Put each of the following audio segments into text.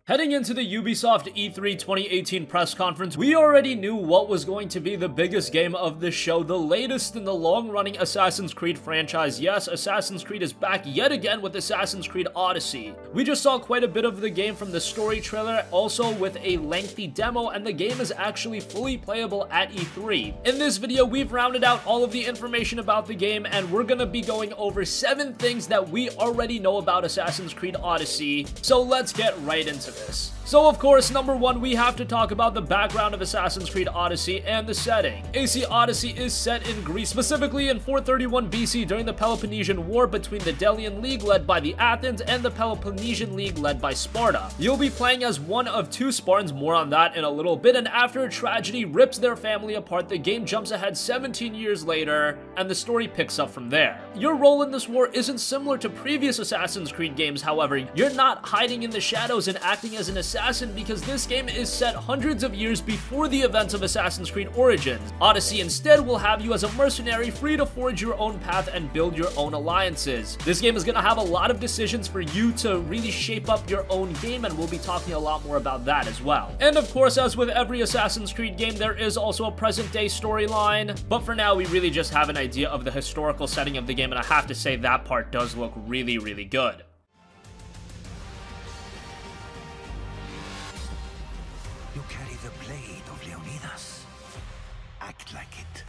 Heading into the Ubisoft E3 2018 press conference, we already knew what was going to be the biggest game of the show, the latest in the long-running Assassin's Creed franchise. Yes, Assassin's Creed is back yet again with Assassin's Creed Odyssey. We just saw quite a bit of the game from the story trailer, also with a lengthy demo, and the game is actually fully playable at E3. In this video, we've rounded out all of the information about the game, and we're gonna be going over 7 things that we already know about Assassin's Creed Odyssey. So let's get right into this. So of course, number 1, we have to talk about the background of Assassin's Creed Odyssey and the setting. AC Odyssey is set in Greece, specifically in 431 BC during the Peloponnesian War between the Delian League led by the Athens and the Peloponnesian League led by Sparta. You'll be playing as one of 2 Spartans, more on that in a little bit, and after a tragedy rips their family apart, the game jumps ahead 17 years later, and the story picks up from there. Your role in this war isn't similar to previous Assassin's Creed games, however. You're not hiding in the shadows and acting as an assassin, because this game is set hundreds of years before the events of Assassin's Creed Origins. Odyssey instead will have you as a mercenary, free to forge your own path and build your own alliances. This game is going to have a lot of decisions for you to really shape up your own game, and we'll be talking a lot more about that as well. And of course, as with every Assassin's Creed game, there is also a present-day storyline, but for now, we really just have an idea of the historical setting of the game, and I have to say that part does look really, really good. You carry the blade of Leonidas. Act like it.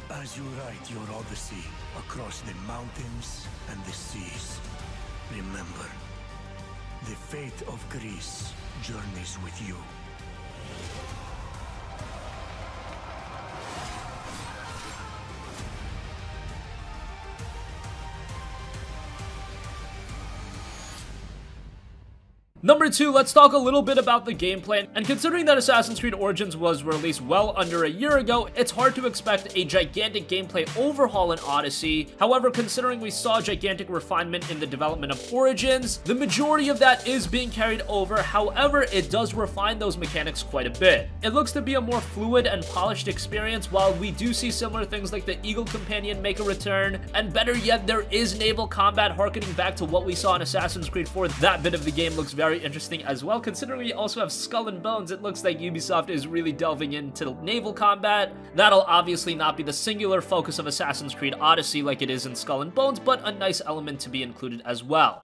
As you write your Odyssey across the mountains and the seas, remember, the fate of Greece journeys with you. Number 2, let's talk a little bit about the gameplay, and considering that Assassin's Creed Origins was released well under a year ago, it's hard to expect a gigantic gameplay overhaul in Odyssey. However, considering we saw gigantic refinement in the development of Origins, the majority of that is being carried over. However, it does refine those mechanics quite a bit. It looks to be a more fluid and polished experience, while we do see similar things like the Eagle Companion make a return, and better yet, there is naval combat harkening back to what we saw in Assassin's Creed 4. That bit of the game looks very interesting as well. Considering we also have Skull and Bones, it looks like Ubisoft is really delving into naval combat. That'll obviously not be the singular focus of Assassin's Creed Odyssey like it is in Skull and Bones, but a nice element to be included as well.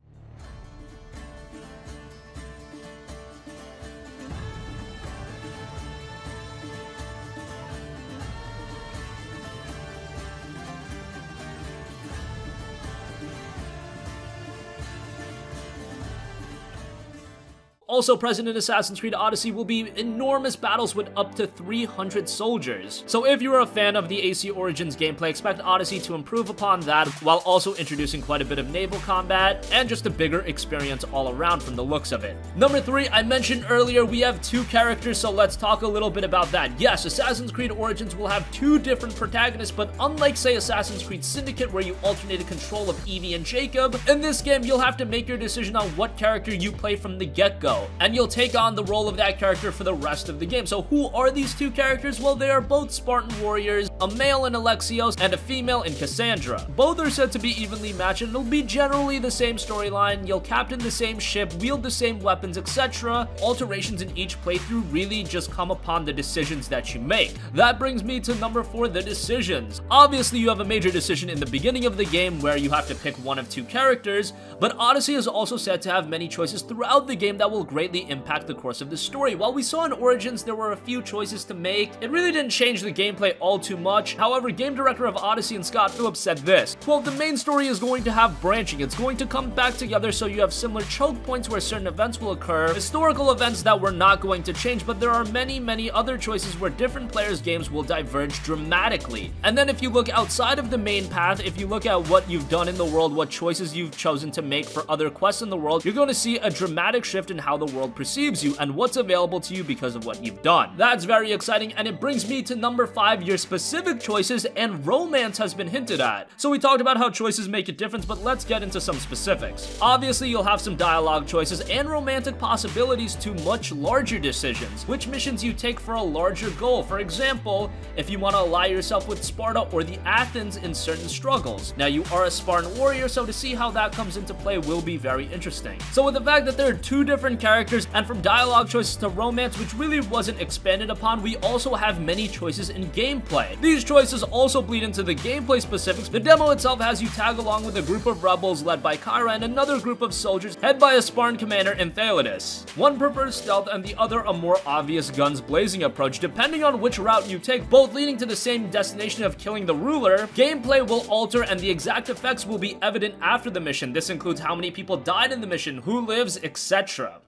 Also present in Assassin's Creed Odyssey will be enormous battles with up to 300 soldiers. So if you're a fan of the AC Origins gameplay, expect Odyssey to improve upon that, while also introducing quite a bit of naval combat and just a bigger experience all around from the looks of it. Number 3, I mentioned earlier, we have 2 characters, so let's talk a little bit about that. Yes, Assassin's Creed Origins will have 2 different protagonists, but unlike, say, Assassin's Creed Syndicate, where you alternated control of Evie and Jacob, in this game, you'll have to make your decision on what character you play from the get-go, and you'll take on the role of that character for the rest of the game. So who are these 2 characters? Well, they are both Spartan warriors, a male in Alexios and a female in Cassandra. Both are said to be evenly matched, and it'll be generally the same storyline. You'll captain the same ship, wield the same weapons, etc. Alterations in each playthrough really just come upon the decisions that you make. That brings me to number 4, the decisions. Obviously, you have a major decision in the beginning of the game where you have to pick one of 2 characters, but Odyssey is also said to have many choices throughout the game that will greatly impact the course of the story. While we saw in Origins there were a few choices to make, it really didn't change the gameplay all too much. However, game director of Odyssey and Scott Phillips said this, quote, "The main story is going to have branching. It's going to come back together, so you have similar choke points where certain events will occur, historical events that were not going to change, but there are many other choices where different players' games will diverge dramatically." And then if you look outside of the main path, if you look at what you've done in the world, what choices you've chosen to make for other quests in the world, you're going to see a dramatic shift in how the world perceives you and what's available to you because of what you've done. That's very exciting, and it brings me to number 5, your specific choices, and romance has been hinted at. So we talked about how choices make a difference, but let's get into some specifics. Obviously, you'll have some dialogue choices and romantic possibilities to much larger decisions, which missions you take for a larger goal. For example, if you want to ally yourself with Sparta or the Athens in certain struggles. Now, you are a Spartan warrior, so to see how that comes into play will be very interesting. So with the fact that there are 2 different characters, and from dialogue choices to romance, which really wasn't expanded upon, we also have many choices in gameplay. These choices also bleed into the gameplay specifics. The demo itself has you tag along with a group of rebels led by Kyra and another group of soldiers headed by a Spartan commander in Thaletus. One prefers stealth and the other a more obvious guns blazing approach. Depending on which route you take, both leading to the same destination of killing the ruler, gameplay will alter and the exact effects will be evident after the mission. This includes how many people died in the mission, who lives, etc.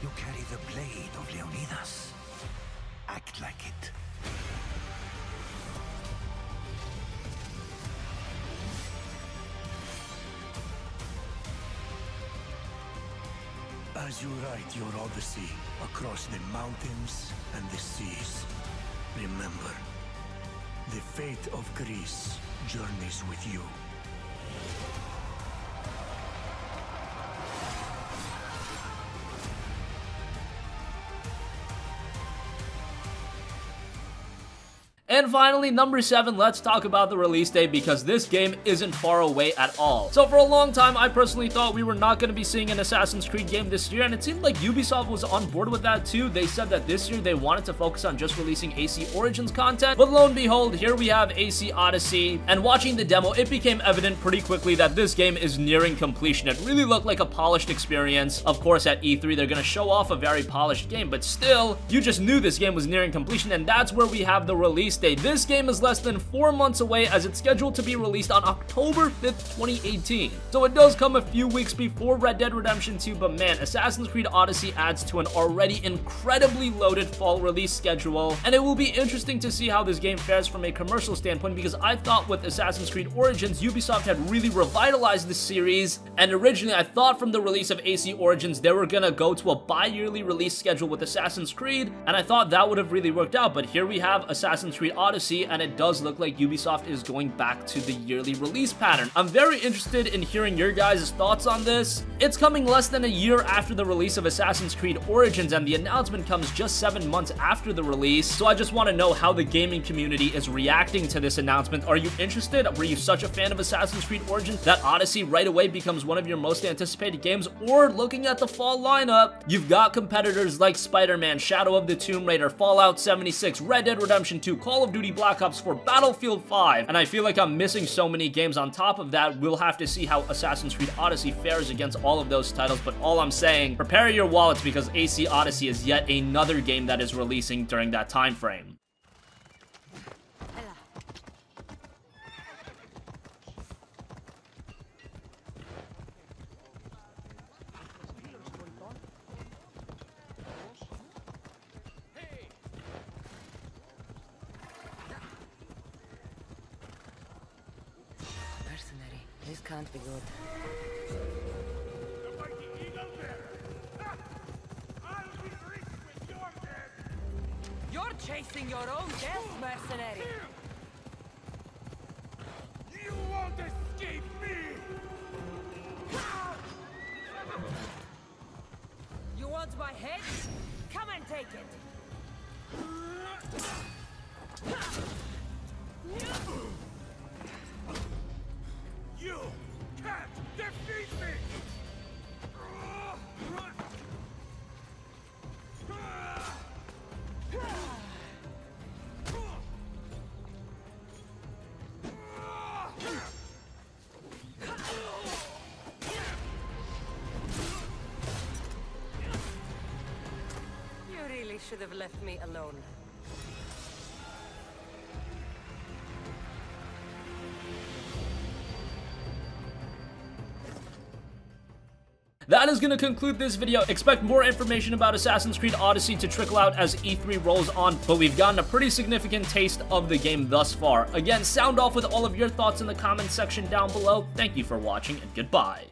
You carry the blade of Leonidas. Act like it. As you write your Odyssey across the mountains and the seas, remember, the fate of Greece journeys with you. And finally, number 7, let's talk about the release date because this game isn't far away at all. So for a long time, I personally thought we were not going to be seeing an Assassin's Creed game this year, and it seemed like Ubisoft was on board with that too. They said that this year they wanted to focus on just releasing AC Origins content, but lo and behold, here we have AC Odyssey, and watching the demo, it became evident pretty quickly that this game is nearing completion. It really looked like a polished experience. Of course, at E3, they're going to show off a very polished game, but still, you just knew this game was nearing completion, and that's where we have the release date. This game is less than 4 months away as it's scheduled to be released on October 5th, 2018. So it does come a few weeks before Red Dead Redemption 2, but man, Assassin's Creed Odyssey adds to an already incredibly loaded fall release schedule, and it will be interesting to see how this game fares from a commercial standpoint because I thought with Assassin's Creed Origins, Ubisoft had really revitalized the series, and originally I thought from the release of AC Origins, they were gonna go to a bi-yearly release schedule with Assassin's Creed, and I thought that would have really worked out, but here we have Assassin's Creed Odyssey, and it does look like Ubisoft is going back to the yearly release pattern. I'm very interested in hearing your guys' thoughts on this. It's coming less than a year after the release of Assassin's Creed Origins, and the announcement comes just 7 months after the release, so I just want to know how the gaming community is reacting to this announcement. Are you interested? Were you such a fan of Assassin's Creed Origins that Odyssey right away becomes one of your most anticipated games? Or looking at the fall lineup, you've got competitors like Spider-Man, Shadow of the Tomb Raider, Fallout 76, Red Dead Redemption 2, Call of Duty Black Ops 4, Battlefield 5, and I feel like I'm missing so many games. On top of that, we'll have to see how Assassin's Creed Odyssey fares against all of those titles, but all I'm saying, prepare your wallets because AC Odyssey is yet another game that is releasing during that time frame. This can't be good. The mighty eagle bearer. I'll be rich when you're dead. You're chasing your own death, mercenary. You won't escape me. You want my head? Come and take it. You can't defeat me. You really should have left me alone. That is going to conclude this video. Expect more information about Assassin's Creed Odyssey to trickle out as E3 rolls on, but we've gotten a pretty significant taste of the game thus far. Again, sound off with all of your thoughts in the comments section down below. Thank you for watching, and goodbye.